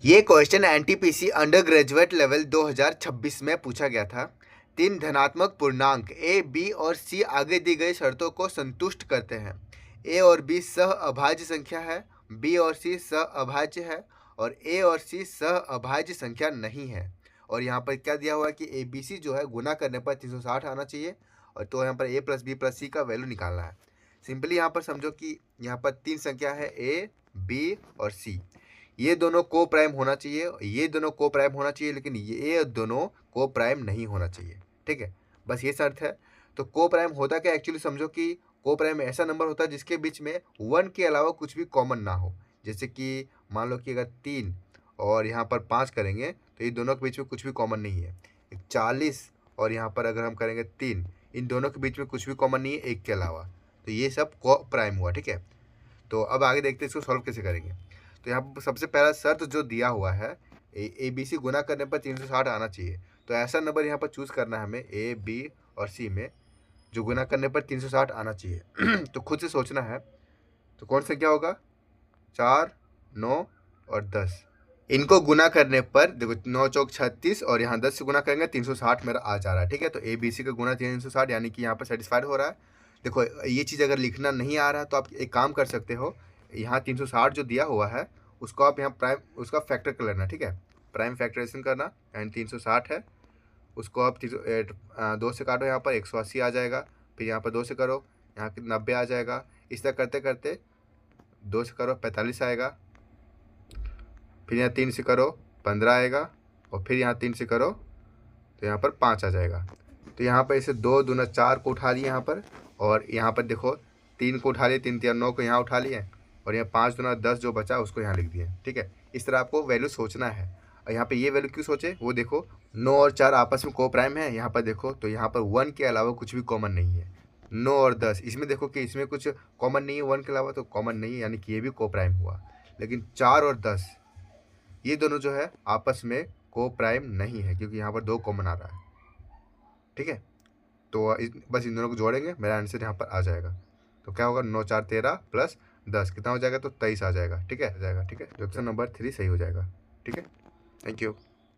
ये question NTPC under graduate level 2026 में पूछा गया था। 3 धनात्मक पूर्णांक ए, बी और सी आगे दी गई शर्तों को संतुष्ट करते हैं। ए और बी सह अभाज्य संख्या है, बी और सी सह अभाज्य है और ए और सी सह अभाज्य संख्या नहीं है। और यहाँ पर क्या दिया हुआ है कि ए बी सी जो है गुना करने पर 360 आना चाहिए, और तो यहाँ पर ए प्लस बी प्लस सी का वैल्यू निकालना है। सिंपली यहाँ पर समझो कि यहाँ पर 3 संख्या है ए, बी और सी। ये दोनों को प्राइम होना चाहिए, ये दोनों को प्राइम होना चाहिए, लेकिन ये दोनों को प्राइम नहीं होना चाहिए। ठीक है, बस ये शर्त है। तो को प्राइम होता क्या एक्चुअली समझो कि को प्राइम ऐसा नंबर होता है जिसके बीच में 1 के अलावा कुछ भी कॉमन ना हो। जैसे कि मान लो कि अगर 3 और यहाँ पर 5 करेंगे तो ये दोनों के बीच में कुछ भी कॉमन नहीं है। 40 और यहाँ पर अगर हम करेंगे 3, इन दोनों के बीच में कुछ भी कॉमन नहीं है 1 के अलावा, तो ये सब को प्राइम हुआ। ठीक है, तो अब आगे देखते हैं इसको सॉल्व कैसे करेंगे। तो यहाँ पर सबसे पहला शर्त जो दिया हुआ है ए बी सी गुना करने पर 360 आना चाहिए। तो ऐसा नंबर यहाँ पर चूज करना है हमें ए, बी और सी में जो गुना करने पर 360 आना चाहिए। तो खुद से सोचना है, तो कौन सा क्या होगा? 4, 9 और 10। इनको गुना करने पर देखो 9 चौक 36 और यहाँ 10 से गुना करेंगे 360 मेरा आ जा रहा है। ठीक है, तो ए बी सी का गुना 360 यानी कि यहाँ पर सेटिस्फाइड हो रहा है। देखो ये चीज़ अगर लिखना नहीं आ रहा है तो आप एक काम कर सकते हो, यहाँ 360 जो दिया हुआ है उसको आप यहाँ प्राइम उसका फैक्टर कर लेना। ठीक है, प्राइम फैक्टराइजेशन करना एंड 360 है उसको आप 2 से काटो, यहाँ पर 180 आ जाएगा। फिर यहाँ पर 2 से करो, यहाँ 90 आ जाएगा। इस तरह करते करते 2 से करो 45 आएगा, फिर यहाँ 3 से करो 15 आएगा, और फिर यहाँ 3 से करो तो यहाँ पर 5 आ जाएगा। तो यहाँ पर इसे 2 दूना 4 को उठा लिए यहाँ पर, और यहाँ पर देखो 3 को उठा लिए, 3 3 9 को यहाँ उठा लिए, और यहाँ 5 दूना 10 जो बचा उसको यहाँ लिख दिए। ठीक है, इस तरह आपको वैल्यू सोचना है। और यहाँ पे ये वैल्यू क्यों सोचे वो देखो, 9 और 4 आपस में को प्राइम है। यहाँ पर देखो तो यहाँ पर 1 के अलावा कुछ भी कॉमन नहीं है। 9 और 10 इसमें देखो कि इसमें कुछ कॉमन नहीं है 1 के अलावा, तो कॉमन नहीं है यानी कि ये भी को प्राइम हुआ। लेकिन 4 और 10 ये दोनों जो है आपस में को प्राइम नहीं है, क्योंकि यहाँ पर 2 कॉमन आ रहा है। ठीक है, तो बस इन दोनों को जोड़ेंगे, मेरा आंसर यहाँ पर आ जाएगा। तो क्या होगा, 9 4 13 प्लस 10 कितना हो जाएगा, तो 23 आ जाएगा। ठीक है, आ जाएगा। ठीक है, तो ऑप्शन नंबर 3 सही हो जाएगा। ठीक है, थैंक यू।